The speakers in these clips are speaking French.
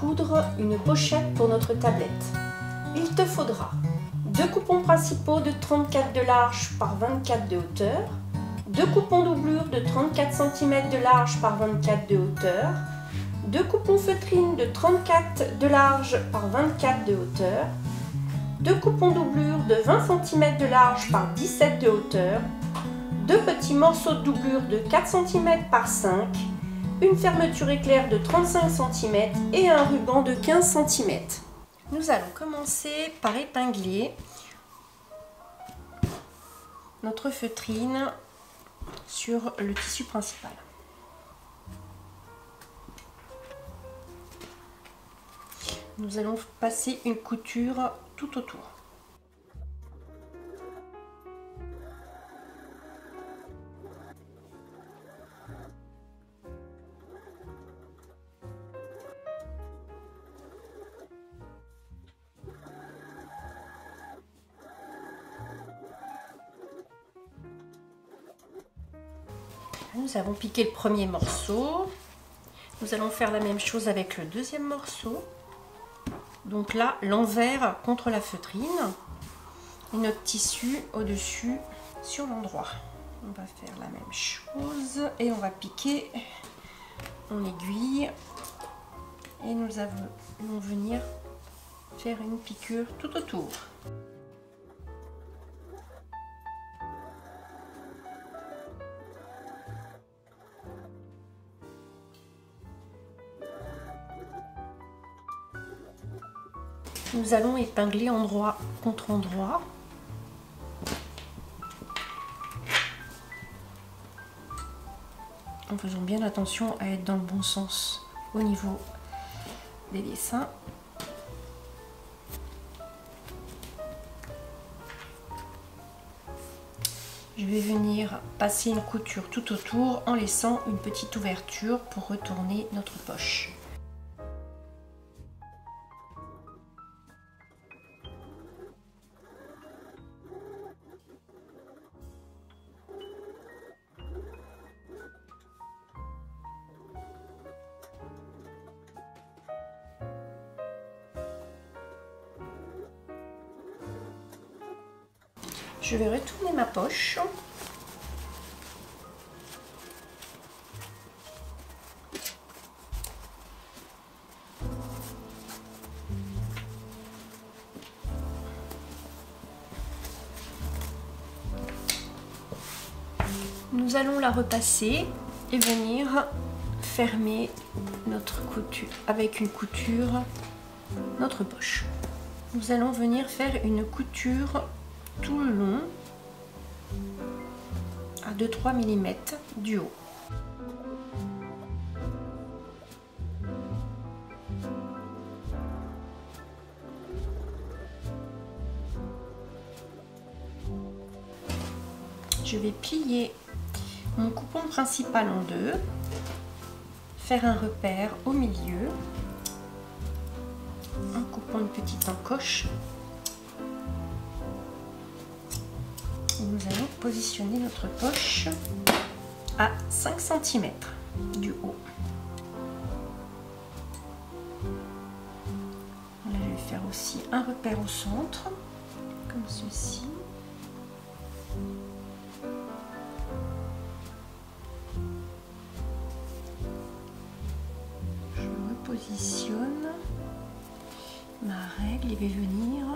coudre une pochette pour notre tablette. Il te faudra 2 coupons principaux de 34 de large par 24 de hauteur, 2 coupons doublure de 34 cm de large par 24 de hauteur, 2 coupons feutrines de 34 de large par 24 de hauteur, 2 coupons doublure de 20 cm de large par 17 de hauteur, 2 petits morceaux de doublure de 4 cm par 5, une fermeture éclair de 35 cm et un ruban de 15 cm. Nous allons commencer par épingler notre feutrine sur le tissu principal. Nous allons passer une couture tout autour. Nous avons piqué le premier morceau. Nous allons faire la même chose avec le deuxième morceau. Donc là, l'envers contre la feutrine et notre tissu au-dessus sur l'endroit. On va faire la même chose et on va piquer en aiguille et nous allons venir faire une piqûre tout autour. Nous allons épingler endroit contre endroit. En faisant bien attention à être dans le bon sens au niveau des dessins. Je vais venir passer une couture tout autour en laissant une petite ouverture pour retourner notre poche. Je vais retourner ma poche. Nous allons la repasser et venir fermer notre couture avec une couture notre poche. Nous allons venir faire une couture tout le long à 2-3 mm du haut. Je vais plier mon coupon principal en deux, faire un repère au milieu en coupant une petite encoche. Et nous allons positionner notre poche à 5 cm du haut. Là, je vais faire aussi un repère au centre, comme ceci. Je repositionne ma règle et vais venir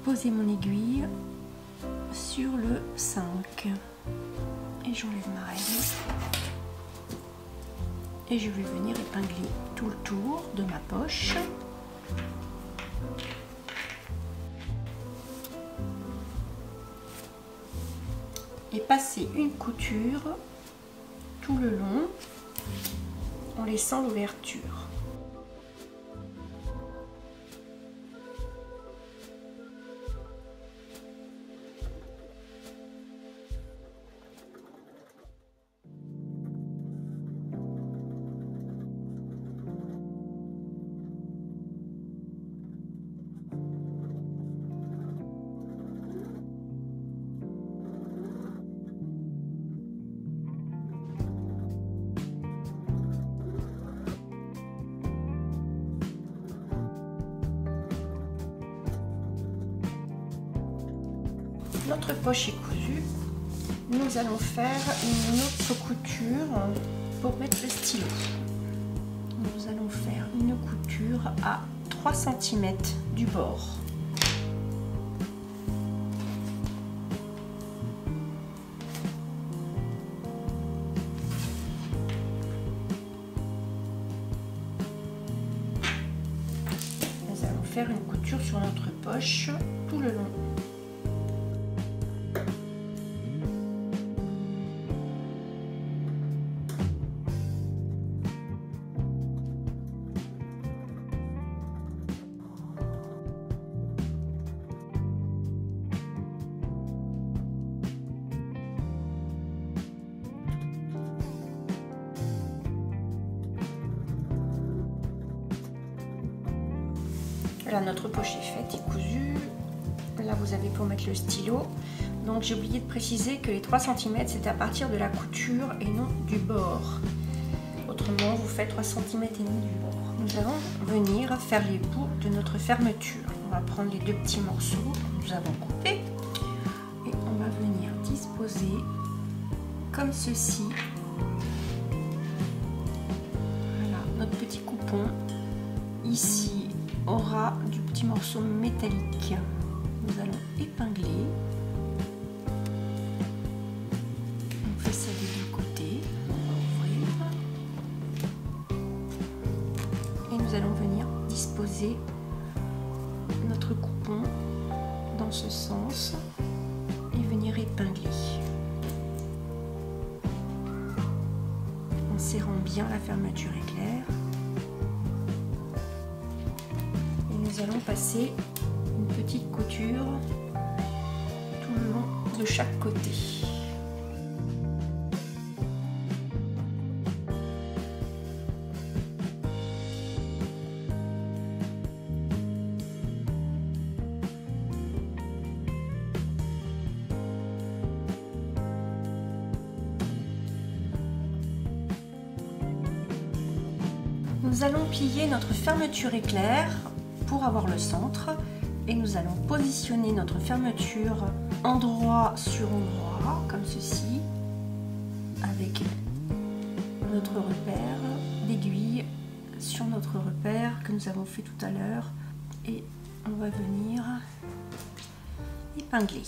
poser mon aiguille sur le 5 et j'enlève ma règle et je vais venir épingler tout le tour de ma poche. Et passer une couture tout le long en laissant l'ouverture. Notre poche est cousue. Nous allons faire une autre couture pour mettre le stylo. Nous allons faire une couture à 3 cm du bord. Nous allons faire une couture sur notre poche tout le long. Là, notre poche est faite et cousue. Là, vous avez pour mettre le stylo. Donc, j'ai oublié de préciser que les 3 cm, c'est à partir de la couture et non du bord. Autrement, vous faites 3 cm et demi du bord. Nous allons venir faire les bouts de notre fermeture. On va prendre les 2 petits morceaux que nous avons coupés et on va venir disposer comme ceci. Voilà, notre petit coupon ici aura du petit morceau métallique. Nous allons épingler. On fait ça des deux côtés. On va ouvrir. Et nous allons venir disposer notre coupon dans ce sens et venir épingler. En serrant bien la fermeture éclair. Nous allons passer une petite couture tout le long de chaque côté. Nous allons plier notre fermeture éclair pour avoir le centre et nous allons positionner notre fermeture endroit sur endroit comme ceci avec notre repère d'aiguille sur notre repère que nous avons fait tout à l'heure et on va venir épingler.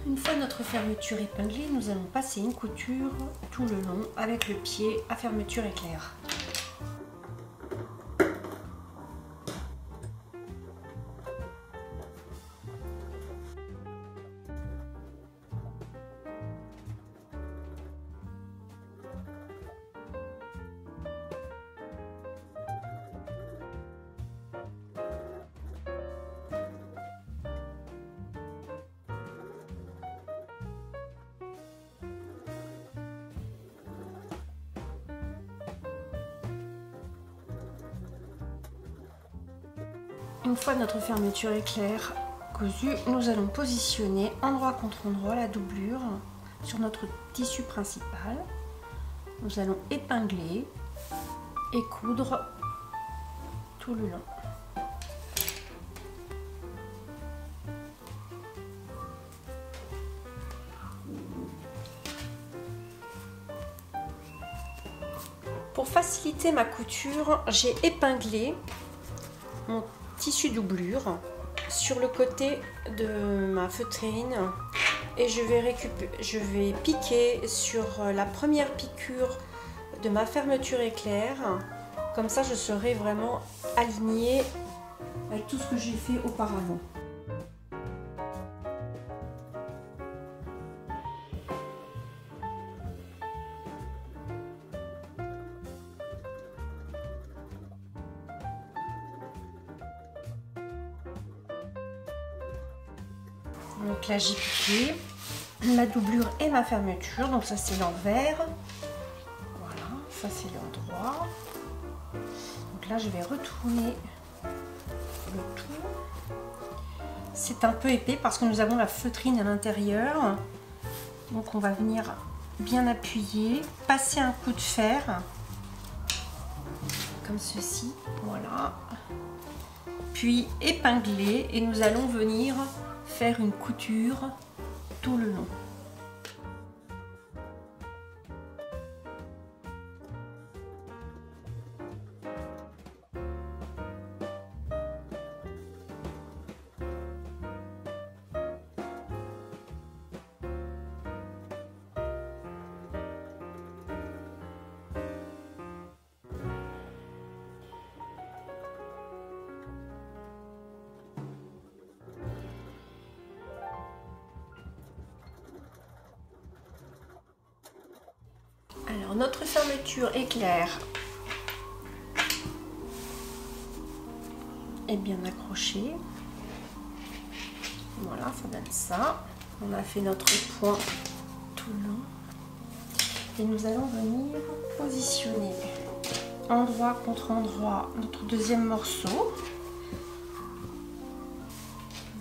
Une fois notre fermeture épinglée, nous allons passer une couture tout le long avec le pied à fermeture éclair. Une fois notre fermeture éclair cousue, nous allons positionner endroit contre endroit la doublure sur notre tissu principal. Nous allons épingler et coudre tout le long. Pour faciliter ma couture, j'ai épinglé mon tissu doublure sur le côté de ma feutrine et je vais piquer sur la première piqûre de ma fermeture éclair. Comme ça, je serai vraiment alignée avec tout ce que j'ai fait auparavant. Donc là j'ai piqué ma doublure et ma fermeture, donc ça c'est l'envers, voilà, ça c'est l'endroit. Donc là je vais retourner le tout. C'est un peu épais parce que nous avons la feutrine à l'intérieur. Donc on va venir bien appuyer, passer un coup de fer comme ceci, voilà, puis épingler et nous allons venir faire une couture tout le long. Alors notre fermeture éclair est bien accrochée. Voilà, ça donne ça. On a fait notre point tout le long. Et nous allons venir positionner endroit contre endroit notre deuxième morceau.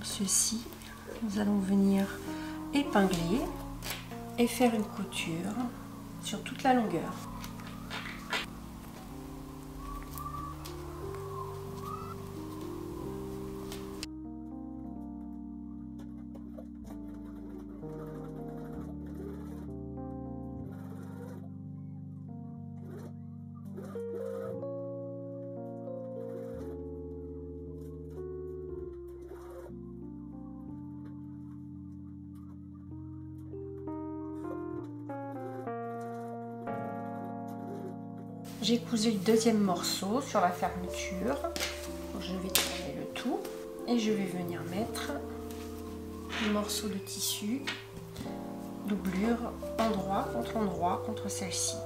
Ceci, nous allons venir épingler et faire une couture sur toute la longueur. J'ai cousu le deuxième morceau sur la fermeture. Je vais tourner le tout et je vais venir mettre le morceau de tissu, doublure, endroit contre celle-ci.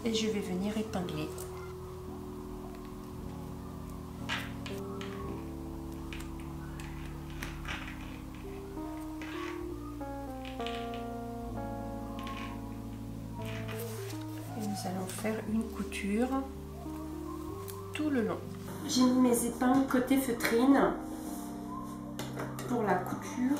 Et je vais venir épingler. Nous allons faire une couture tout le long. J'ai mis mes épingles côté feutrine pour la couture.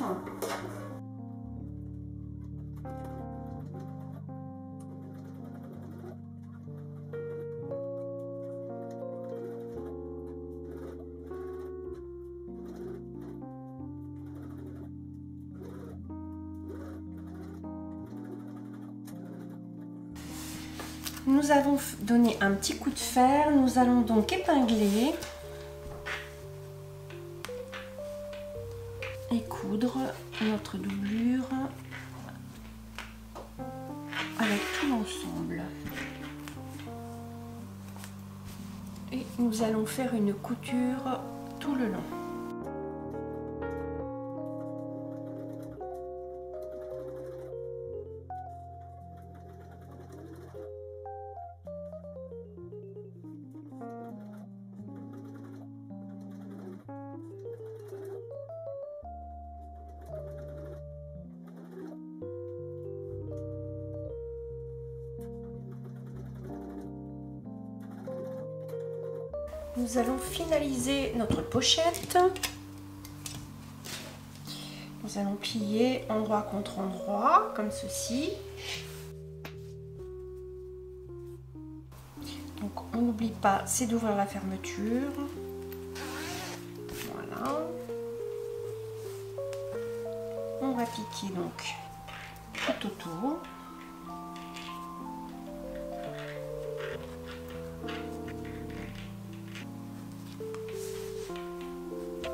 Nous avons donné un petit coup de fer, nous allons donc épingler et coudre notre doublure avec tout l'ensemble. Et nous allons faire une couture tout le long. Nous allons finaliser notre pochette. Nous allons plier endroit contre endroit, comme ceci. Donc on n'oublie pas, c'est d'ouvrir la fermeture. Voilà. On va piquer donc tout autour.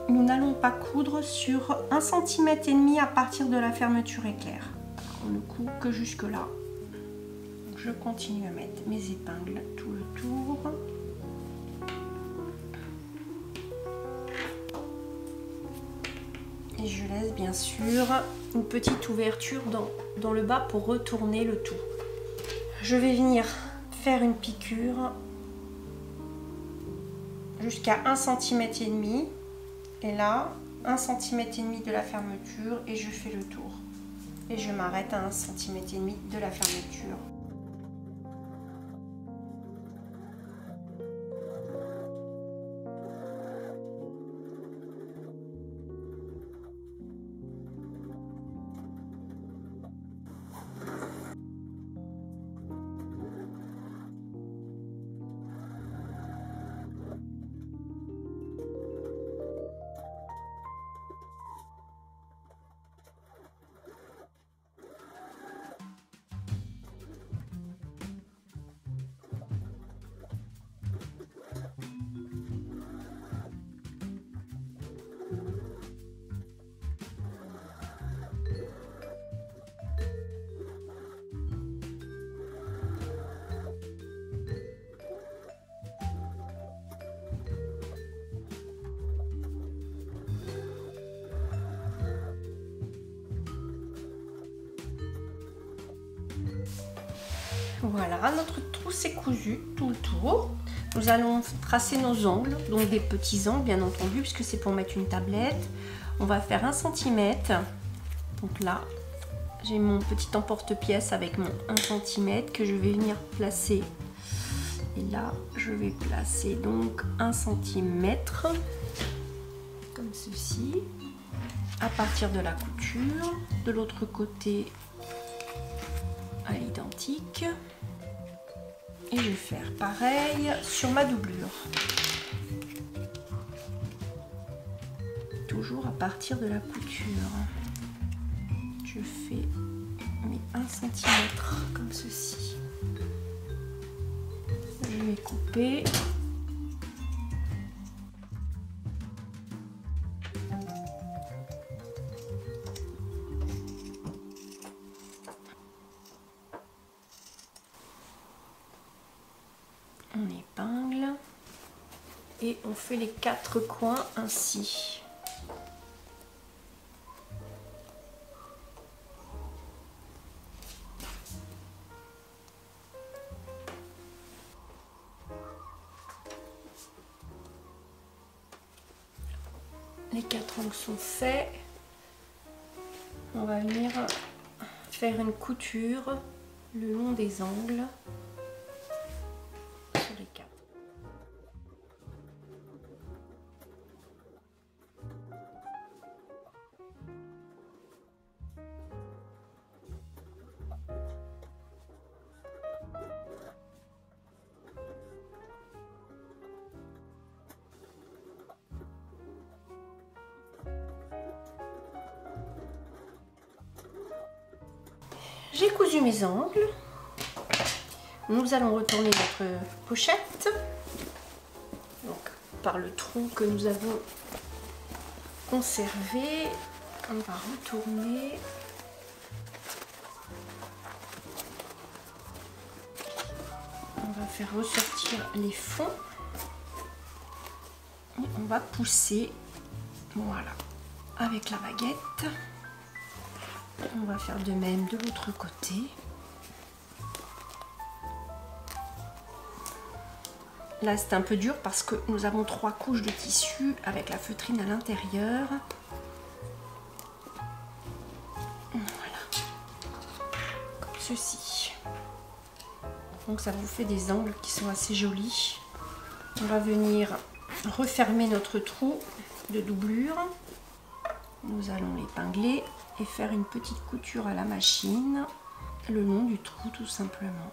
Nous n'allons pas coudre sur 1,5 cm à partir de la fermeture éclair. On ne coud que jusque là. Donc je continue à mettre mes épingles tout le tour. Et je laisse bien sûr une petite ouverture dans le bas pour retourner le tout. Je vais venir faire une piqûre jusqu'à 1,5 cm. Et là, 1,5 cm de la fermeture et je fais le tour. et je m'arrête à 1,5 cm de la fermeture. Voilà, notre trou s'est cousu tout le tour. Nous allons tracer nos angles, donc des petits angles bien entendu, puisque c'est pour mettre une tablette. On va faire 1 cm. Donc là, j'ai mon petit emporte-pièce avec mon 1 cm que je vais venir placer. Et là, je vais placer donc 1 cm, comme ceci, à partir de la couture. De l'autre côté, à l'identique. Et je vais faire pareil sur ma doublure. Toujours à partir de la couture. Je fais mes 1 cm comme ceci. Je vais couper. On épingle et on fait les 4 coins ainsi. Les 4 angles sont faits. On va venir faire une couture le long des angles. Sur les 4. J'ai cousu mes angles. Nous allons retourner notre pochette. Donc, par le trou que nous avons conservé, on va retourner. On va faire ressortir les fonds. Et on va pousser, voilà, avec la baguette. On va faire de même de l'autre côté. Là c'est un peu dur parce que nous avons 3 couches de tissu avec la feutrine à l'intérieur. Voilà, comme ceci. Donc ça vous fait des angles qui sont assez jolis. On va venir refermer notre trou de doublure. Nous allons l'épingler et faire une petite couture à la machine le long du trou tout simplement.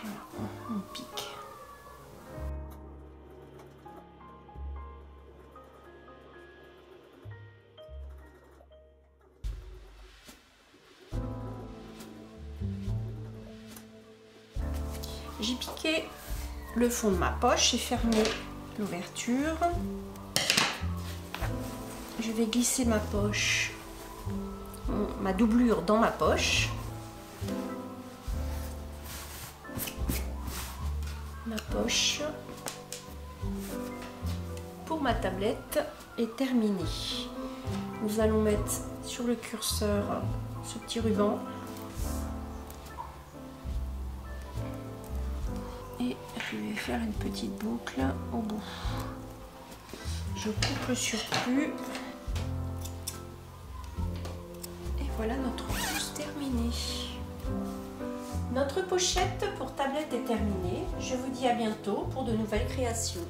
Voilà, on pique. J'ai piqué le fond de ma poche et fermé l'ouverture. Je vais glisser ma poche, ma doublure dans ma poche. Ma poche pour ma tablette est terminée. Nous allons mettre sur le curseur ce petit ruban. Et je vais faire une petite boucle au bout. Je coupe le surplus. Et voilà notre pouce terminé. Notre pochette pour tablette est terminée. Je vous dis à bientôt pour de nouvelles créations.